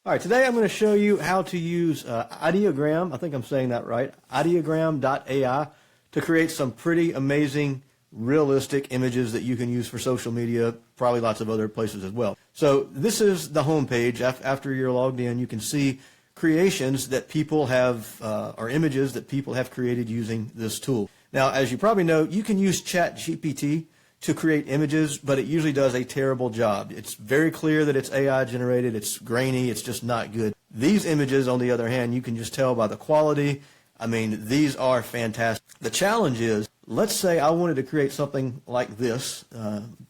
All right, today I'm going to show you how to use Ideogram, I think I'm saying that right, Ideogram.ai, to create some pretty amazing, realistic images that you can use for social media, probably lots of other places as well. So this is the home page. After you're logged in, you can see creations that people have, or images that people have created using this tool. Now, as you probably know, you can use ChatGPT to create images, but it usually does a terrible job. It's very clear that it's AI generated, it's grainy, it's just not good. These images, on the other hand, you can just tell by the quality. I mean, these are fantastic. The challenge is, let's say I wanted to create something like this,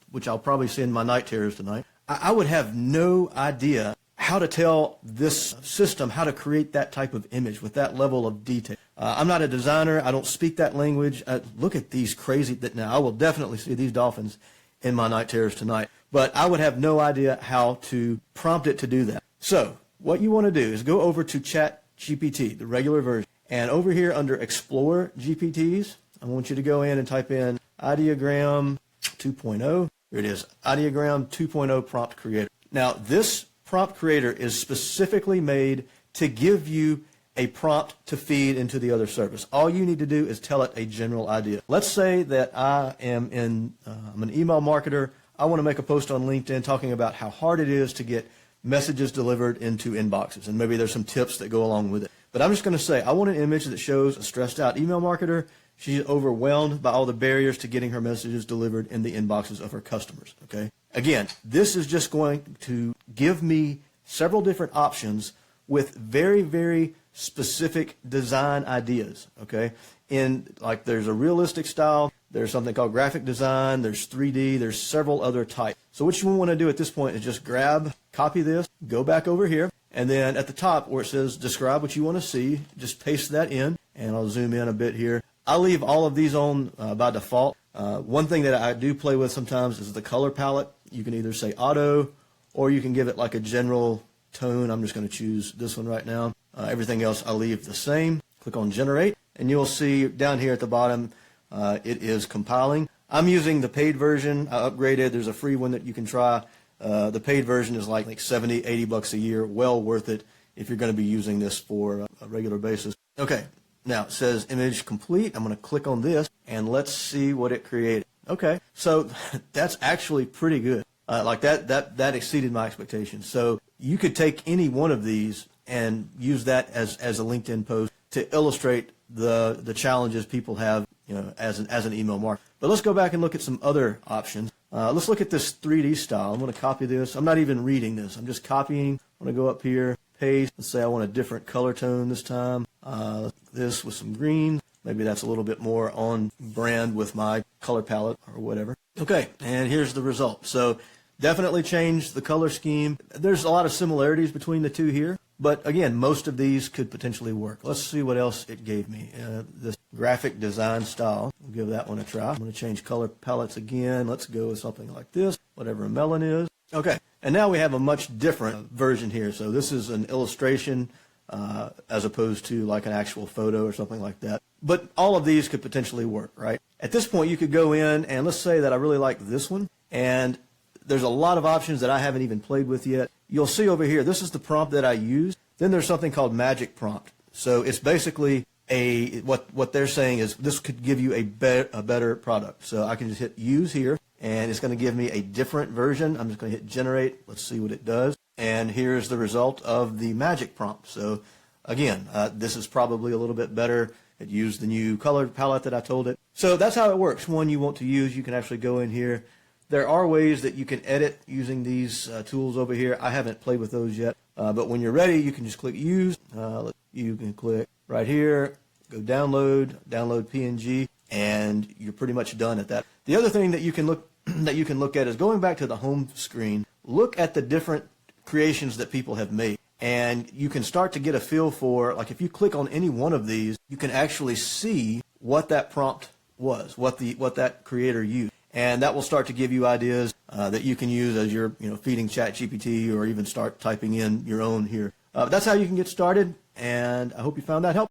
which I'll probably see in my night terrors tonight. I would have no idea how to tell this system how to create that type of image with that level of detail. I'm not a designer. I don't speak that language. Look at these crazy, now I will definitely see these dolphins in my night terrors tonight, but I would have no idea how to prompt it to do that. So what you want to do is go over to ChatGPT, the regular version, and over here under Explore GPTs, I want you to go in and type in Ideogram 2.0. Here it is, Ideogram 2.0 Prompt Creator. Now this prompt creator is specifically made to give you a prompt to feed into the other service. All you need to do is tell it a general idea. Let's say that I'm an email marketer. I want to make a post on LinkedIn talking about how hard it is to get messages delivered into inboxes, and maybe there's some tips that go along with it. But I'm just going to say I want an image that shows a stressed out email marketer. She's overwhelmed by all the barriers to getting her messages delivered in the inboxes of her customers. Okay. Again, this is just going to give me several different options with very, very specific design ideas. Okay. Like there's a realistic style, there's something called graphic design, there's 3D, there's several other types. So what you want to do at this point is just copy this, go back over here, and then at the top where it says describe what you want to see, just paste that in, and I'll zoom in a bit here. I'll leave all of these on by default. One thing that I do play with sometimes is the color palette. You can either say auto, or you can give it like a general tone. I'm just going to choose this one right now. Everything else I'll leave the same. Click on generate, and you'll see down here at the bottom it is compiling. I'm using the paid version. I upgraded. There's a free one that you can try. The paid version is like $70, $80 a year. Well worth it if you're going to be using this for a regular basis. Okay. Now it says image complete. I'm going to click on this and let's see what it created. Okay, so that's actually pretty good. Like that exceeded my expectations. So you could take any one of these and use that as a LinkedIn post to illustrate the challenges people have, as an email marketer. But let's go back and look at some other options. Let's look at this 3D style. I'm going to copy this. I'm not even reading this. I'm just copying. I'm going to go up here, paste. Let's say I want a different color tone this time. This with some green. Maybe that's a little bit more on brand with my color palette or whatever. Okay, and here's the result. So definitely changed the color scheme. There's a lot of similarities between the two here, but again, most of these could potentially work. Let's see what else it gave me. This graphic design style, we'll give that one a try. I'm going to change color palettes again. Let's go with something like this, whatever a melon is. Okay, and now we have a much different version here. So this is an illustration as opposed to like an actual photo or something like that. But all of these could potentially work, right? At this point, you could go in and let's say that I really like this one, and there's a lot of options that I haven't even played with yet. You'll see over here, this is the prompt that I used. Then there's something called magic prompt. So it's basically what they're saying is this could give you a better product. So I can just hit use here, and it's going to give me a different version. I'm just going to hit generate. Let's see what it does. And here's the result of the magic prompt. So again, this is probably a little bit better. It used the new color palette that I told it. So that's how it works. One you want to use, you can actually go in here. There are ways that you can edit using these tools over here. I haven't played with those yet. But when you're ready, you can just click use. You can click right here, go download PNG, and you're pretty much done at that. The other thing that you can look at is going back to the home screen. Look at the different creations that people have made. And you can start to get a feel for, like if you click on any one of these, you can actually see what that prompt was, what that creator used. And that will start to give you ideas that you can use as you're feeding ChatGPT, or even start typing in your own here. That's how you can get started, and I hope you found that helpful.